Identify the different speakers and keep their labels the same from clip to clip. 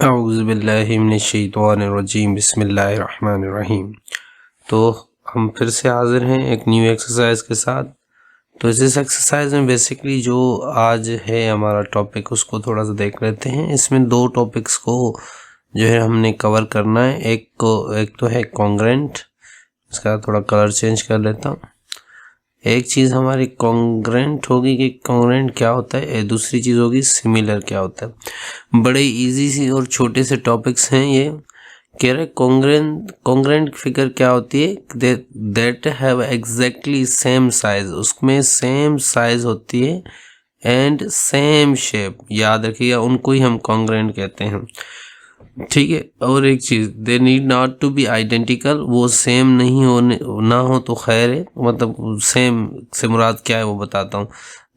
Speaker 1: औज़ुबिल्लाहिमिनश्शैतानिर्रजीम बिस्मिल्लाहिर्रहमानिर्रहीम। तो हम फिर से हाज़िर हैं एक न्यू एक्सरसाइज के साथ। तो इस एक्सरसाइज में बेसिकली जो आज है हमारा टॉपिक उसको थोड़ा सा देख लेते हैं। इसमें दो टॉपिक्स को जो है हमने कवर करना है। एक तो है कॉन्ग्रेंट, इसका थोड़ा कलर चेंज कर लेता हूँ। एक चीज़ हमारी कॉन्ग्रेंट होगी कि कॉन्ग्रेंट क्या होता है, दूसरी चीज़ होगी सिमिलर क्या होता है। बड़े इजी सी और छोटे से टॉपिक्स हैं ये। कह रहे कॉन्ग्रेंट फिगर क्या होती है, that have exactly same size, उसमें सेम साइज होती है एंड सेम शेप। याद रखिएगा, उनको ही हम कॉन्ग्रेंट कहते हैं। ठीक है। और एक चीज़, they need not to be identical, वो सेम नहीं होने ना हो तो खैर है, मतलब सेम से मुराद क्या है वो बताता हूँ।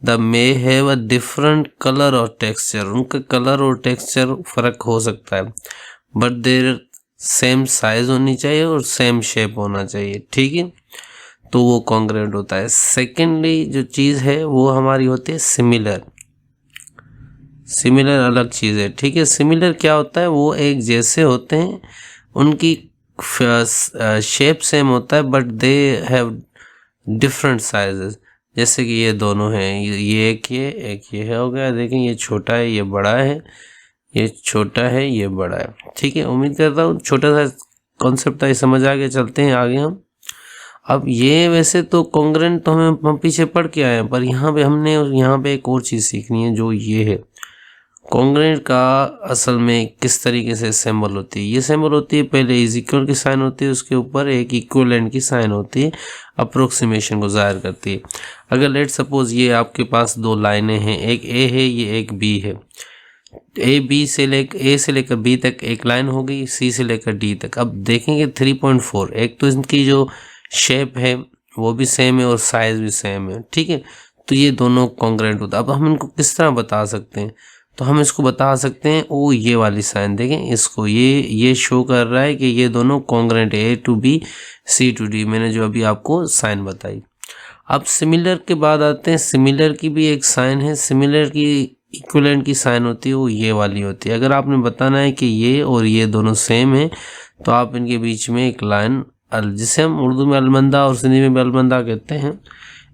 Speaker 1: The may have a different colour और टेक्सचर, उनका कलर और टेक्सचर फ़र्क हो सकता है, बट देर सेम साइज होनी चाहिए और सेम शेप होना चाहिए। ठीक है, तो वो कॉन्ग्रेंट होता है। सेकेंडली जो चीज़ है वो हमारी होती है सिमिलर। सिमिलर अलग चीज़ है। ठीक है, सिमिलर क्या होता है, वो एक जैसे होते हैं, उनकी शेप सेम होता है but they have different sizes. जैसे कि ये दोनों हैं, ये एक ये है, हो गया। देखें, ये छोटा है, ये बड़ा है, ये छोटा है, ये बड़ा है। ठीक है, उम्मीद करता हूँ छोटा सा कॉन्सेप्ट है, समझ आ गया। चलते हैं आगे हम। अब ये वैसे तो कॉन्ग्रेंट तो हम पीछे पढ़ के आए हैं, पर यहाँ पे हमने यहाँ पे एक और चीज़ सीखनी है, जो ये है कॉन्ग्रेंट का असल में किस तरीके से सिंबल होती है। ये सिंबल होती है, पहले इज इक्वल की साइन होती है, उसके ऊपर एक इक्वलेंट की साइन होती है, अप्रोक्सीमेशन को ज़ाहिर करती है। अगर लेट सपोज ये आपके पास दो लाइनें हैं, एक ए है, ये एक बी है। ए से लेकर बी तक एक लाइन हो गई, सी से लेकर डी तक। अब देखेंगे 3.4, एक तो इनकी जो शेप है वो भी सेम है और साइज भी सेम है। ठीक है, तो ये दोनों कॉन्ग्रेंट होता है। अब हम इनको किस तरह बता सकते हैं, तो हम इसको बता सकते हैं, ओ ये वाली साइन देखें, इसको ये शो कर रहा है कि ये दोनों कॉन्ग्रेंट है, A to B, C to D, मैंने जो अभी आपको साइन बताई। अब सिमिलर के बाद आते हैं, सिमिलर की भी एक साइन है, सिमिलर की इक्विवेलेंट की साइन होती है, वो ये वाली होती है। अगर आपने बताना है कि ये और ये दोनों सेम है, तो आप इनके बीच में एक लाइन, जिसे हम उर्दू में अलमंदा और सिंधी में भी अलमंदा कहते हैं,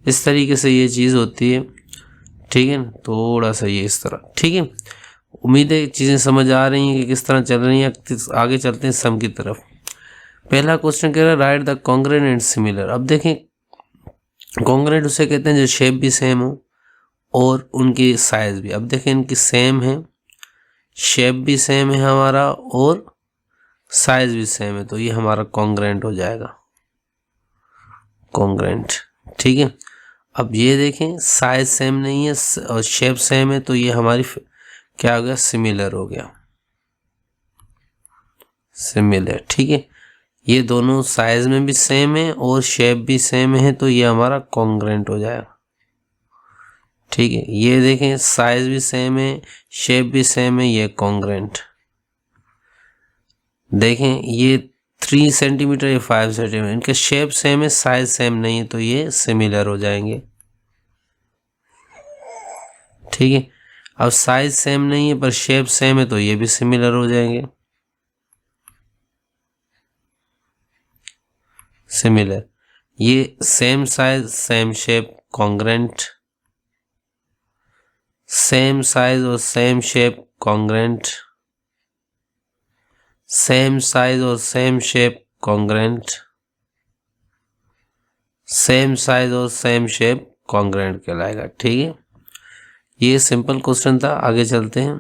Speaker 1: इस तरीके से ये चीज़ होती है। ठीक है, थोड़ा सा ये इस तरह। ठीक है, उम्मीद है चीज़ें समझ आ रही हैं कि किस तरह चल रही हैं। आगे चलते हैं सम की तरफ। पहला क्वेश्चन कह रहा है right the congruent and similar. अब देखें, कॉन्ग्रेंट उसे कहते हैं जो शेप भी सेम हो और उनकी साइज भी। अब देखें, इनकी सेम है, शेप भी सेम है हमारा और साइज भी सेम है, तो ये हमारा कॉन्ग्रेंट हो जाएगा, कॉन्ग्रेंट। ठीक है, अब ये देखें, साइज सेम नहीं है और शेप सेम है, तो ये हमारी क्या हो गया, सिमिलर हो गया, सिमिलर। ठीक है, ये दोनों साइज में भी सेम है और शेप भी सेम है, तो ये हमारा कॉन्ग्रेंट हो जाएगा। ठीक है, ये देखें, साइज भी सेम है, शेप भी सेम है, ये कॉन्ग्रेंट। देखें, ये 3 सेंटीमीटर या 5 सेंटीमीटर, इनका शेप सेम है, साइज सेम नहीं है, तो ये सिमिलर हो जाएंगे। ठीक है, अब साइज सेम नहीं है पर शेप सेम है, तो ये भी सिमिलर हो जाएंगे, सिमिलर। ये same size same shape, congruent. Same size और same shape, congruent. Same size और same shape, congruent. Same size और सेम शेप, कॉन्ग्रेंट कहलाएगा। ठीक है, ये सिंपल क्वेश्चन था। आगे चलते हैं।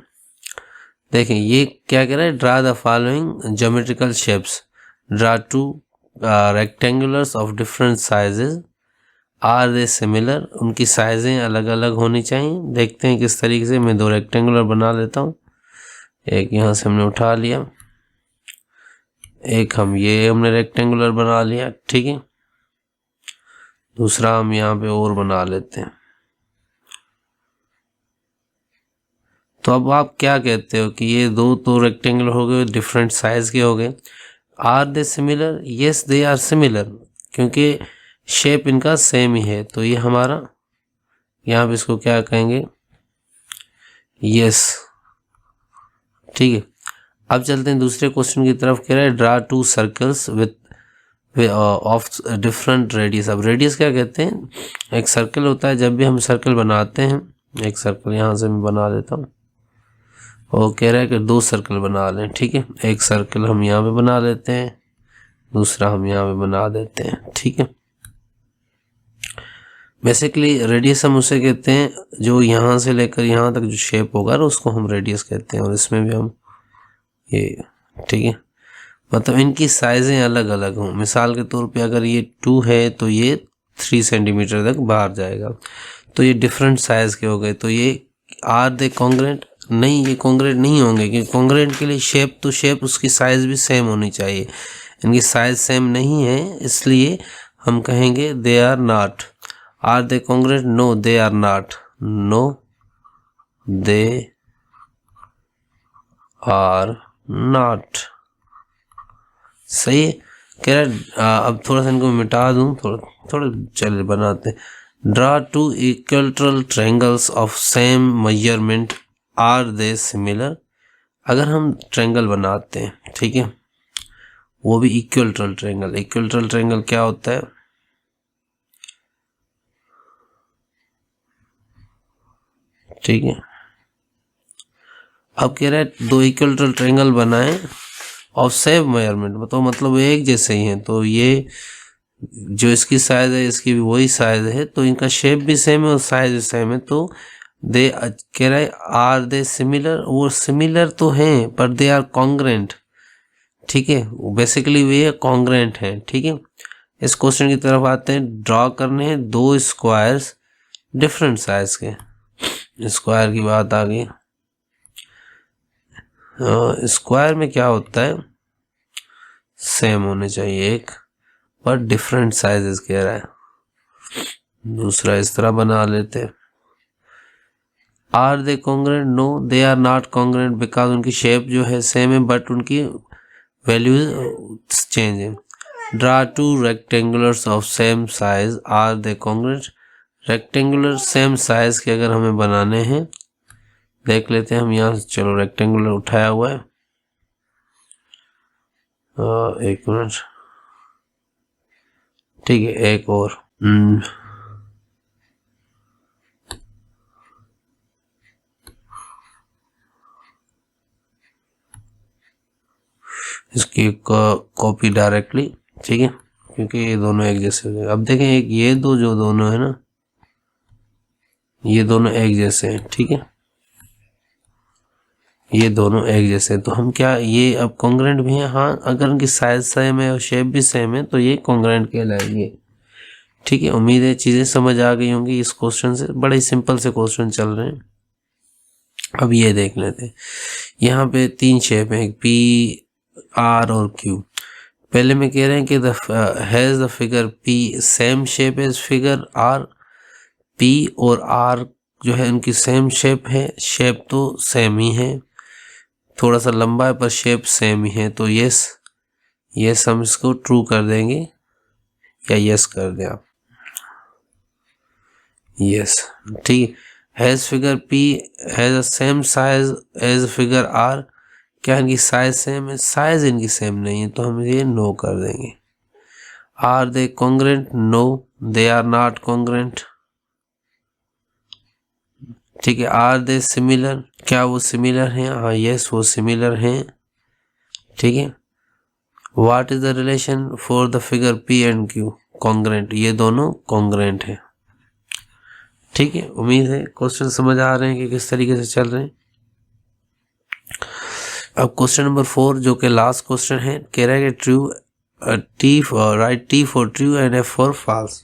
Speaker 1: देखें, ये क्या कह रहा है, draw the following geometrical shapes, draw two rectangles of different sizes, are they similar, उनकी साइजें अलग अलग होनी चाहिए। देखते हैं किस तरीके से। मैं 2 रेक्टेंगुलर बना लेता हूँ। एक यहाँ से हमने उठा लिया, एक हमने रेक्टेंगुलर बना लिया। ठीक है, दूसरा हम यहाँ पे और बना लेते हैं। तो अब आप क्या कहते हो कि ये 2 तो रेक्टेंगुलर हो गए, डिफरेंट साइज के हो गए। Are they similar, yes they are similar, क्योंकि शेप इनका सेम ही है, तो ये हमारा यहाँ पे इसको क्या कहेंगे, यस। ठीक है, अब चलते हैं दूसरे क्वेश्चन की तरफ। कह रहा है draw to circles width of different radius. अब रेडियस क्या कहते हैं, एक सर्कल होता है, जब भी हम सर्कल बनाते हैं, एक सर्कल यहाँ से मैं बना लेता हूँ, वो कह रहा है कि 2 सर्कल बना लें, ठीक है। एक सर्कल हम यहाँ पे बना लेते हैं, दूसरा हम यहाँ पे बना देते हैं, ठीक है। बेसिकली रेडियस हम उसे कहते हैं जो यहाँ से लेकर यहाँ तक जो शेप होगा ना, उसको हम रेडियस कहते हैं। और इसमें भी हम ये, ठीक है, मतलब इनकी साइजें अलग अलग हों। मिसाल के तौर पे अगर ये 2 है तो ये 3 सेंटीमीटर तक बाहर जाएगा, तो ये डिफरेंट साइज के हो गए। तो ये आर दे कॉन्ग्रेंट? नहीं, ये कॉन्ग्रेंट नहीं होंगे, क्योंकि कॉन्ग्रेंट के लिए शेप टू शेप उसकी साइज भी सेम होनी चाहिए। इनकी साइज सेम नहीं है, इसलिए हम कहेंगे they are not. Are they congruent? No, they are not. No, they are not. सही है। कह रहा है अब थोड़ा सा इनको मिटा दूं, थोड़ा चल बनाते हैं। Draw two equilateral triangles of same measurement, are they similar. अगर हम ट्रायंगल बनाते हैं, ठीक है, वो भी इक्विलैटरल ट्रायंगल। इक्विलैटरल ट्रायंगल क्या होता है, ठीक है। अब कह रहा है 2 इक्विलैटरल ट्रायंगल बनाएं ऑफ सेम मेजरमेंट, मतलब एक जैसे ही हैं। तो ये जो इसकी साइज है, इसकी भी वही साइज है, तो इनका शेप भी सेम है और साइज भी सेम है। तो दे कह रहा है आर दे सिमिलर। वो सिमिलर तो हैं पर दे आर कॉन्ग्रेंट, ठीक है। बेसिकली वे कॉन्ग्रेंट हैं, ठीक है। इस क्वेश्चन की तरफ आते हैं। ड्रॉ करने हैं 2 स्क्वायर्स डिफरेंट साइज के। स्क्वायर की बात आ गई। स्क्वायर में क्या होता है, सेम होने चाहिए एक, पर डिफरेंट साइजेस कह रहा है। दूसरा इस तरह बना लेते हैं। Are they congruent? No, they are not congruent, because उनकी शेप जो है सेम है बट उनकी वैल्यूज चेंज है। Draw two rectangles of same size, are they congruent? Rectangular same size के अगर हमें बनाने हैं, देख लेते हैं हम यहाँ से। चलो रेक्टेंगुलर उठाया हुआ है, एक मिनट, ठीक है। एक और इसकी कॉपी डायरेक्टली, ठीक है, क्योंकि ये दोनों एक जैसे हो गए। अब देखें, एक ये दो जो दोनों है ना, ये दोनों एक जैसे हैं, ठीक है, ये दोनों एक जैसे हैं। तो हम क्या, ये अब कॉन्ग्रेंट भी हैं? हाँ, अगर उनकी साइज सेम है और शेप भी सेम है तो ये कॉन्ग्रेंट कहलाएंगे, ठीक है। उम्मीद है चीज़ें समझ आ गई होंगी इस क्वेश्चन से। बड़े ही सिंपल से क्वेश्चन चल रहे हैं। अब ये देख लेते हैं, यहाँ पे 3 शेप हैं, पी, आर और क्यू। पहले में कह रहे हैं कि has the figure P same shape as figure R. P और आर जो है उनकी सेम शेप है, शेप तो सेम ही है, थोड़ा सा लंबा है पर शेप सेम ही है। तो यस हम इसको ट्रू कर देंगे, या यस कर दें आप, यस, ठीक है। Has figure P has a same size as figure R. क्या इनकी साइज सेम है? साइज इनकी सेम नहीं है, तो हम ये नो कर देंगे। Are they congruent? No, they are not congruent, ठीक है। Are they similar? क्या वो सिमिलर हैं? हाँ, यस वो सिमिलर हैं, ठीक है। What is the relation for the figure P and Q? Congruent, ये दोनों कॉन्ग्रेंट है, ठीक है। उम्मीद है क्वेश्चन समझ आ रहे हैं कि किस तरीके से चल रहे हैं। अब क्वेश्चन नंबर 4 जो कि लास्ट क्वेश्चन है, कह रहा है कि true T for right, T for true and F for false.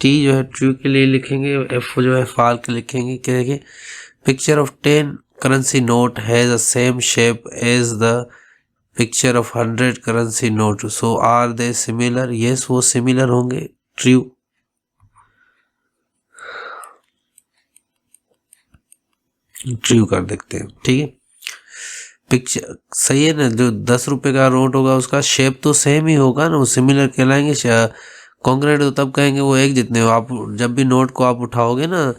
Speaker 1: T जो है ट्रू के लिए लिखेंगे, एफ जो है फॉल्स के लिखेंगे। कह रहे हैं picture of 10 currency note has the same shape as the picture of 100 currency note, so are they similar? Yes वो सिमिलर होंगे, ट्रू। ट्रू कर देखते हैं, ठीक है। पिक्चर सही है ना, जो 10 रुपए का नोट होगा उसका शेप तो सेम ही होगा ना, वो सिमिलर कहलाएंगे। कॉन्ग्रेंट तो तब कहेंगे वो एक जितने हो। आप जब भी नोट को आप उठाओगे ना,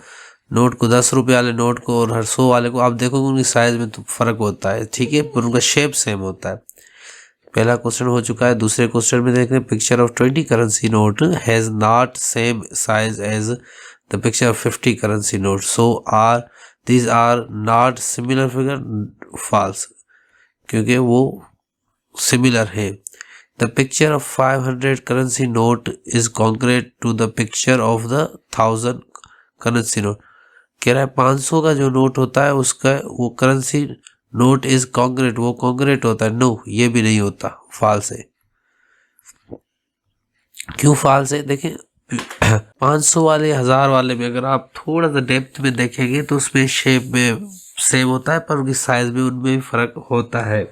Speaker 1: नोट को 10 रुपये वाले नोट को और हर 100 वाले को आप देखोगे उनकी साइज में तो फ़र्क होता है, ठीक है, पर उनका शेप सेम होता है। पहला क्वेश्चन हो चुका है। दूसरे क्वेश्चन में देख रहे हैं, picture of 20 currency note has not same size as the picture of 50 currency note, so these are not similar figure, false, क्योंकि वो सिमिलर है। The picture of 500 currency note is congruent to the picture of the 1000 currency note। कह रहा है 500 का जो note होता है उसका वो करेंसी नोट इज कॉन्ग्रेट, वो कॉन्ग्रेट होता है। नो, ये भी नहीं होता, फाल्स है। क्यों फाल्स है? देखें 500 वाले 1000 वाले में अगर आप थोड़ा सा डेप्थ में देखेंगे तो उसमें शेप में सेम होता है, पर उनकी साइज में उनमें भी फर्क होता है।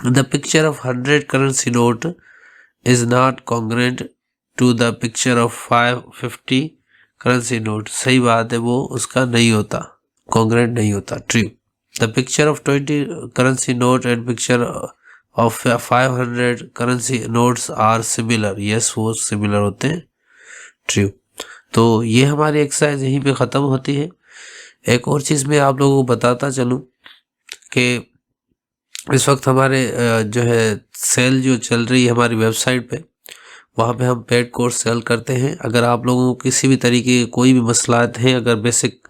Speaker 1: The picture of 100 currency note is not congruent to the picture of 550 currency note. सही बात है, वो उसका नहीं होता, कॉन्ग्रेंट नहीं होता, true. The picture of 20 currency note and picture of 500 currency notes are similar. Yes, वो सिमिलर होते हैं, ट्रू। तो ये हमारी एक्सरसाइज यहीं पे ख़त्म होती है। एक और चीज़ मैं आप लोगों को बताता चलूँ कि इस वक्त हमारे जो है सेल जो चल रही है हमारी वेबसाइट पे, वहाँ पे हम पेड कोर्स सेल करते हैं। अगर आप लोगों को किसी भी तरीके के कोई भी मसलात हैं अगर बेसिक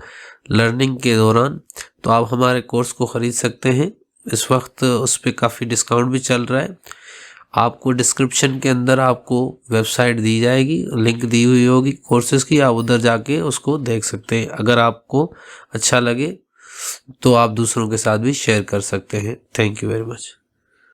Speaker 1: लर्निंग के दौरान, तो आप हमारे कोर्स को ख़रीद सकते हैं। इस वक्त उस पर काफ़ी डिस्काउंट भी चल रहा है। आपको डिस्क्रिप्शन के अंदर आपको वेबसाइट दी जाएगी, लिंक दी हुई होगी कोर्सेज़ की, आप उधर जाके उसको देख सकते हैं। अगर आपको अच्छा लगे तो आप दूसरों के साथ भी शेयर कर सकते हैं। Thank you very much.